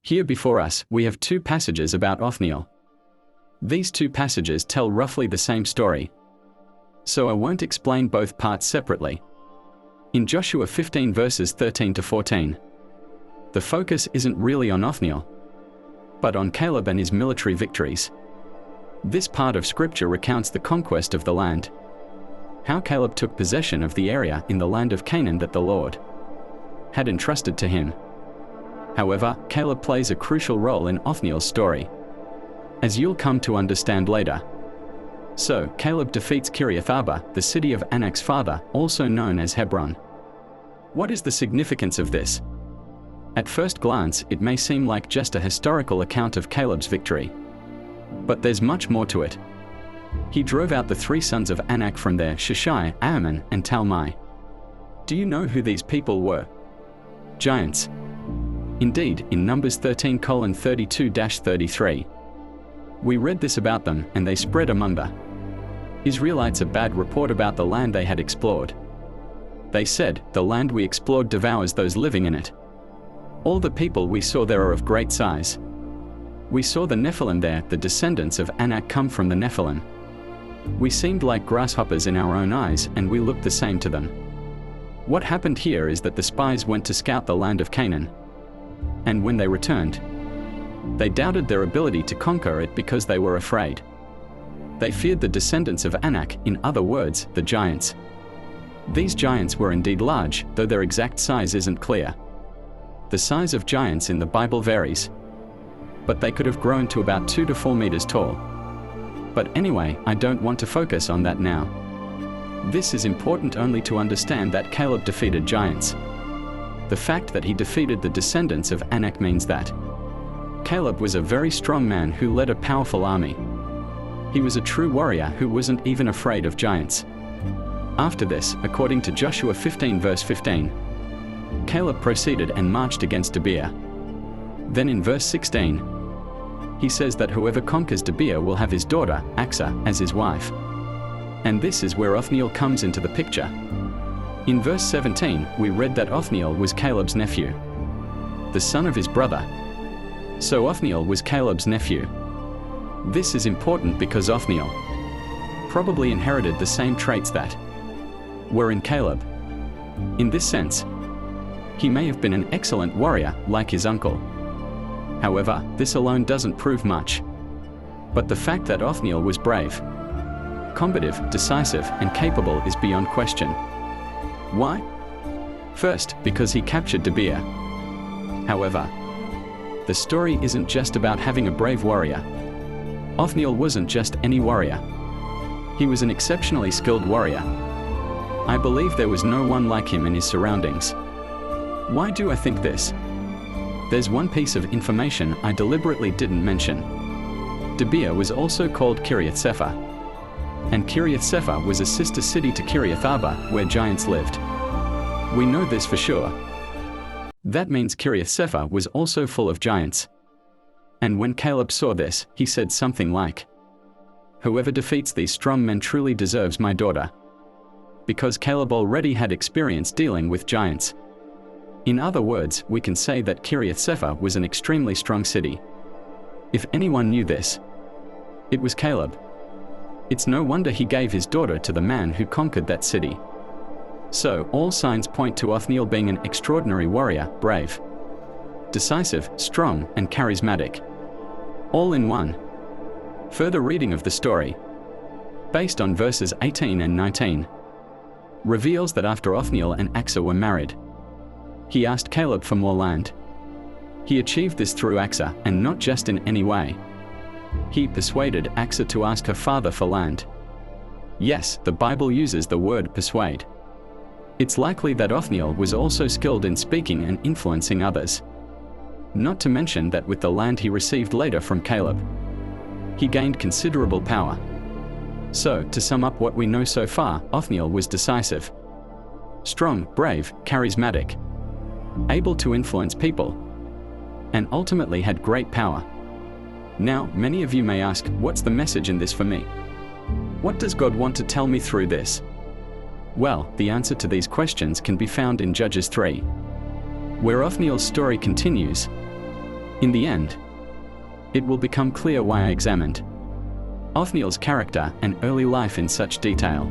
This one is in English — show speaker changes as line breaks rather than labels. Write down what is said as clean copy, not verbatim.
Here before us, we have two passages about Othniel. These two passages tell roughly the same story, so I won't explain both parts separately. In Joshua 15 verses 13 to 14, the focus isn't really on Othniel, but on Caleb and his military victories. This part of scripture recounts the conquest of the land, how Caleb took possession of the area in the land of Canaan that the Lord had entrusted to him. However, Caleb plays a crucial role in Othniel's story, as you'll come to understand later. So, Caleb defeats Kiriath-arba, the city of Anak's father, also known as Hebron. What is the significance of this? At first glance, it may seem like just a historical account of Caleb's victory, but there's much more to it. He drove out the three sons of Anak from there: Sheshai, Ahiman, and Talmai. Do you know who these people were? Giants. Indeed, in Numbers 13:32-33, we read this about them, and they spread among the Israelites a bad report about the land they had explored. They said, "The land we explored devours those living in it. All the people we saw there are of great size. We saw the Nephilim there, the descendants of Anak come from the Nephilim. We seemed like grasshoppers in our own eyes, and we looked the same to them." What happened here is that the spies went to scout the land of Canaan, and when they returned, they doubted their ability to conquer it because they were afraid. They feared the descendants of Anak, in other words, the giants. These giants were indeed large, though their exact size isn't clear. The size of giants in the Bible varies, but they could have grown to about 2 to 4 meters tall. But anyway, I don't want to focus on that now. This is important only to understand that Caleb defeated giants. The fact that he defeated the descendants of Anak means that Caleb was a very strong man who led a powerful army. He was a true warrior who wasn't even afraid of giants. After this, according to Joshua 15 verse 15, Caleb proceeded and marched against Debir. Then in verse 16, he says that whoever conquers Debir will have his daughter, Achsah, as his wife. And this is where Othniel comes into the picture. In verse 17, we read that Othniel was Caleb's nephew, the son of his brother. So Othniel was Caleb's nephew. This is important because Othniel probably inherited the same traits that were in Caleb. In this sense, he may have been an excellent warrior, like his uncle. However, this alone doesn't prove much. But the fact that Othniel was brave, combative, decisive, and capable is beyond question. Why? First, because he captured Debir. However, the story isn't just about having a brave warrior. Othniel wasn't just any warrior. He was an exceptionally skilled warrior. I believe there was no one like him in his surroundings. Why do I think this? There's one piece of information I deliberately didn't mention. Debir was also called Kiriath-sepher, and Kiriath-sepher was a sister city to Kiriath-arba, where giants lived. We know this for sure. That means Kiriath-sepher was also full of giants. And when Caleb saw this, he said something like, "Whoever defeats these strong men truly deserves my daughter." Because Caleb already had experience dealing with giants. In other words, we can say that Kiriath-sepher was an extremely strong city. If anyone knew this, it was Caleb. It's no wonder he gave his daughter to the man who conquered that city. So, all signs point to Othniel being an extraordinary warrior, brave, decisive, strong, and charismatic. All in one. Further reading of the story, based on verses 18 and 19, reveals that after Othniel and Achsah were married, he asked Caleb for more land. He achieved this through Achsah, and not just in any way. He persuaded Achsah to ask her father for land. Yes, the Bible uses the word persuade. It's likely that Othniel was also skilled in speaking and influencing others. Not to mention that with the land he received later from Caleb, he gained considerable power. So, to sum up what we know so far, Othniel was decisive, strong, brave, charismatic, able to influence people, and ultimately had great power. Now, many of you may ask, what's the message in this for me? What does God want to tell me through this? Well, the answer to these questions can be found in Judges 3, where Othniel's story continues. In the end, it will become clear why I examined Othniel's character and early life in such detail.